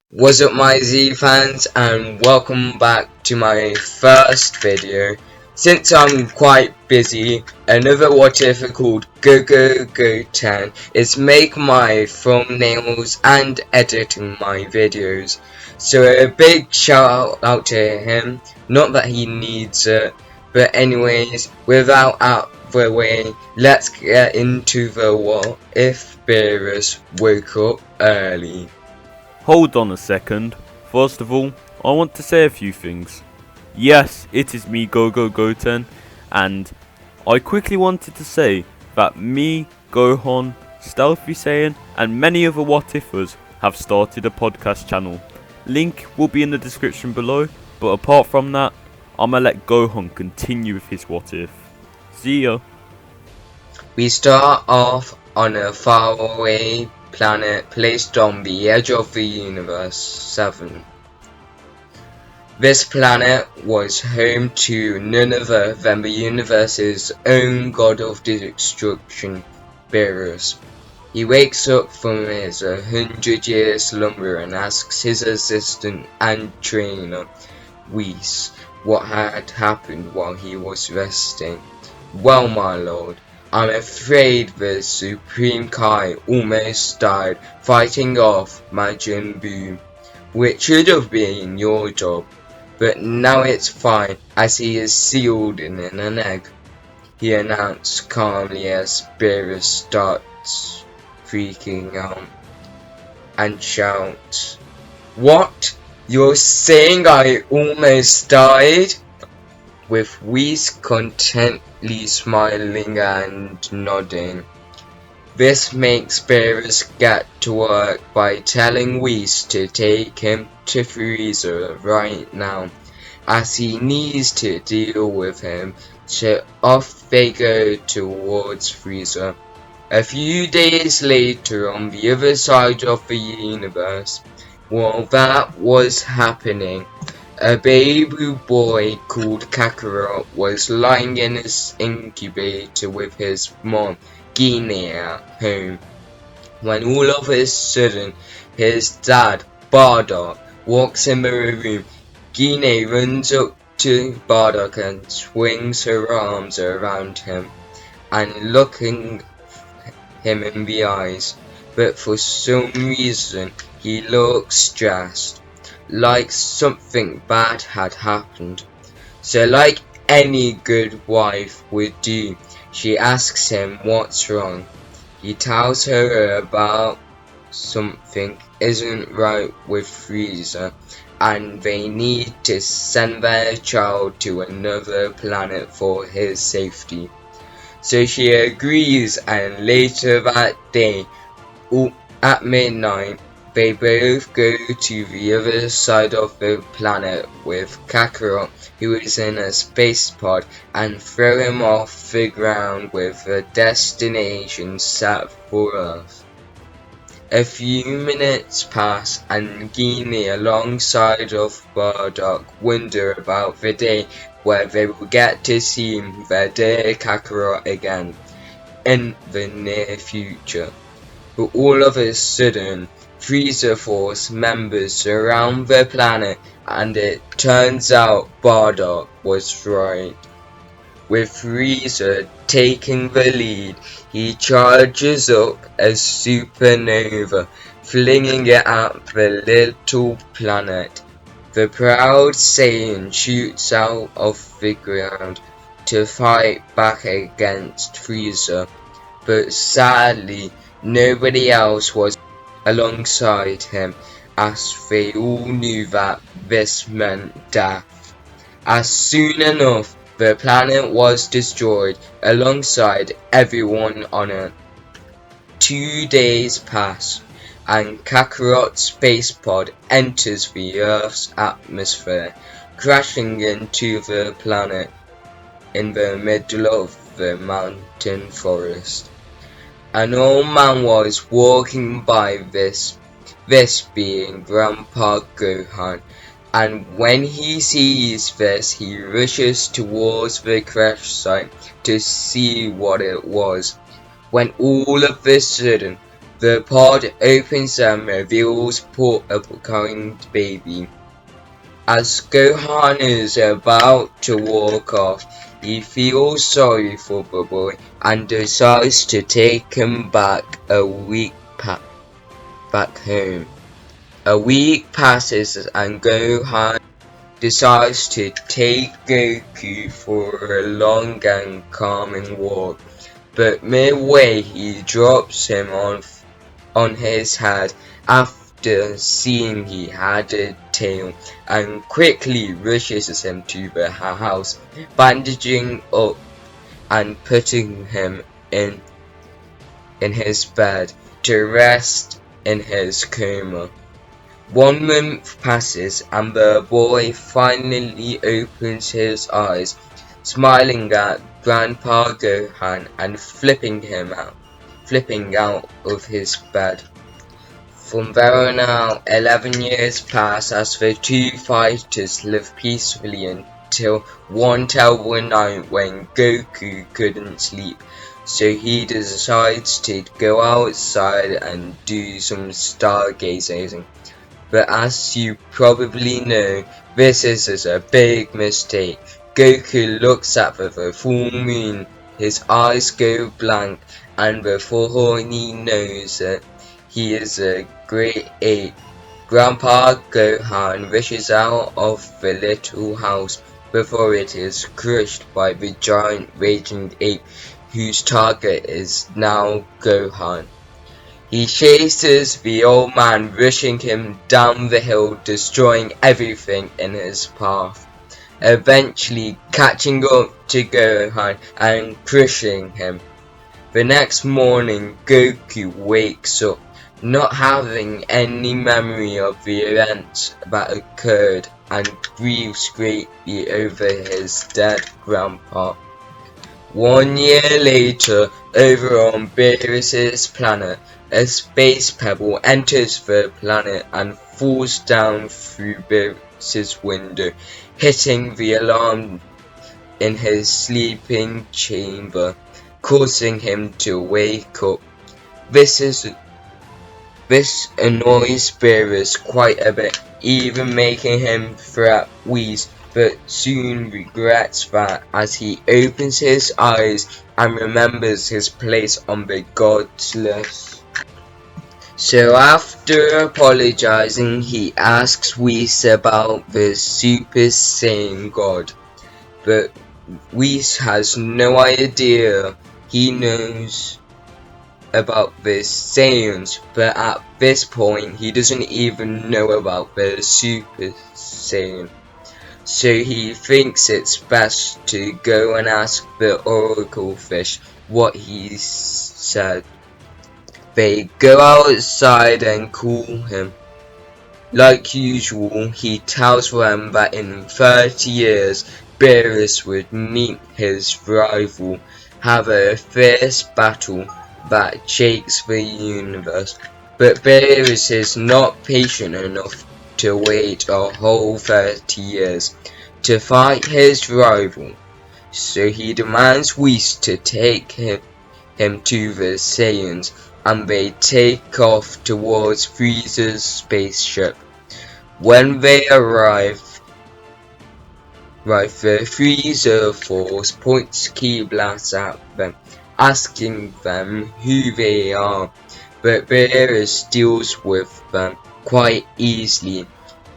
What's up my Z fans, and welcome back to my first video. Since I'm quite busy, another what if called GoGoGohan is making my thumbnails and editing my videos. So a big shout out to him, not that he needs it, but anyways, without out the way, let's get into the what if Beerus woke up early. Hold on a second. First of all, I want to say a few things. Yes, it is me, GoGoGohan, and I quickly wanted to say that me, Gohan, Stealthy Saiyan, and many other what ifers have started a podcast channel. Link will be in the description below, but apart from that, I'ma let Gohan continue with his what if. See ya. We start off on a faraway planet placed on the edge of the universe 7. This planet was home to none other than the universe's own god of destruction, Beerus. He wakes up from his 100-year slumber and asks his assistant and trainer, Whis, what had happened while he was resting. Well, my lord, I'm afraid the Supreme Kai almost died fighting off Majin Buu, which should have been your job, but now it's fine as he is sealed in an egg, he announced calmly as Beerus starts freaking out and shouts, "What? You're saying I almost died?" With Whis contently smiling and nodding. This makes Beerus get to work by telling Whis to take him to Frieza right now, as he needs to deal with him, so off they go towards Frieza. A few days later, on the other side of the universe, while that was happening, a baby boy called Kakarot was lying in his incubator with his mom, Guinea, at home, when all of a sudden his dad, Bardock, walks in the room. Guinea runs up to Bardock and swings her arms around him and looking him in the eyes, but for some reason he looks stressed, like something bad had happened. So like any good wife would do, she asks him what's wrong. He tells her about something isn't right with Frieza, and they need to send their child to another planet for his safety. So she agrees, and later that day, at midnight, they both go to the other side of the planet with Kakarot, who is in a space pod, and throw him off the ground with a destination set for Earth. A few minutes pass, and Guinea alongside of Bardock wonder about the day where they will get to see their dear Kakarot again in the near future. But all of a sudden, Frieza Force members surround the planet, and it turns out Bardock was right. With Frieza taking the lead, he charges up a supernova, flinging it at the little planet. The proud Saiyan shoots out of the ground to fight back against Frieza, but sadly nobody else was alongside him, as they all knew that this meant death. As soon enough, the planet was destroyed alongside everyone on it. 2 days pass, and Kakarot's space pod enters the Earth's atmosphere, crashing into the planet in the middle of the mountain forest. An old man was walking by, this being Grandpa Gohan, and when he sees this, he rushes towards the crash site to see what it was, when all of a sudden The pod opens and reveals a kind baby. As Gohan is about to walk off, he feels sorry for the boy and decides to take him back back home. A week passes and Gohan decides to take Goku for a long and calming walk, but midway he drops him on his head after seeing he had a tail, and quickly rushes him to the house, bandaging up and putting him in his bed to rest in his coma. 1 month passes and the boy finally opens his eyes, smiling at Grandpa Gohan and flipping out of his bed. From there on out, 11 years pass as the two fighters live peacefully until one terrible night when Goku couldn't sleep, so he decides to go outside and do some stargazing. But as you probably know, this is a big mistake. Goku looks at the full moon, his eyes go blank, and before he knows it, he is a great ape. Grandpa Gohan rushes out of the little house before it is crushed by the giant raging ape, whose target is now Gohan. He chases the old man, rushing him down the hill, destroying everything in his path, eventually catching up to Gohan and crushing him. The next morning, Goku wakes up, not having any memory of the events that occurred, and grieves greatly over his dead grandpa. 1 year later, over on Beerus' planet, a space pebble enters the planet and falls down through Beerus' window, hitting the alarm in his sleeping chamber, causing him to wake up. This annoys Beerus quite a bit, even making him threat Whis, but soon regrets that as he opens his eyes and remembers his place on the gods list. So after apologizing, he asks Whis about the Super Saiyan God, but Whis has no idea. He knows about the Saiyans, but at this point he doesn't even know about the Super Saiyan. So he thinks it's best to go and ask the Oracle Fish what he said. They go outside and call him. Like usual, he tells them that in 30 years, Beerus would meet his rival, have a fierce battle that shakes the universe. But Beerus is not patient enough to wait a whole 30 years to fight his rival, so he demands Whis to take him to the Saiyans, and they take off towards Frieza's spaceship. When they arrive, the Frieza Force points key blasts at them, asking them who they are, but Beerus deals with them quite easily,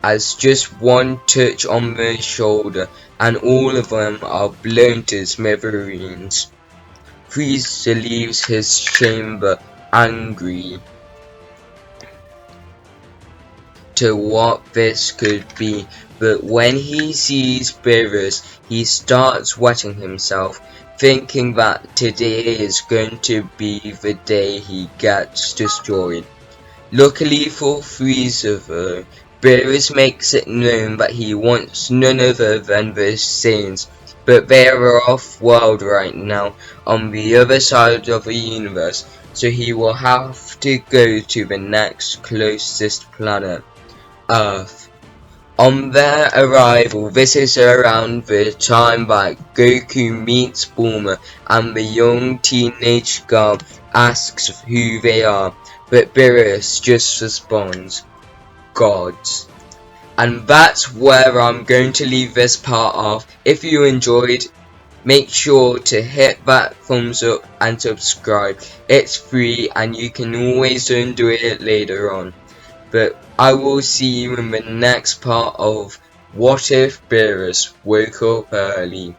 as just one touch on the shoulder and all of them are blown to smithereens. Frieza leaves his chamber angry to what this could be, but when he sees Beerus, he starts wetting himself, thinking that today is going to be the day he gets destroyed. Luckily for Frieza though, Beerus makes it known that he wants none other than the Saiyans, but they are off-world right now, on the other side of the universe, so he will have to go to the next closest planet, Earth. On their arrival, this is around the time that Goku meets Bulma, and the young teenage girl asks who they are, but Beerus just responds, gods. And that's where I'm going to leave this part off. If you enjoyed, make sure to hit that thumbs up and subscribe. It's free and you can always undo it later on. But I will see you in the next part of What If Beerus Woke Up Early.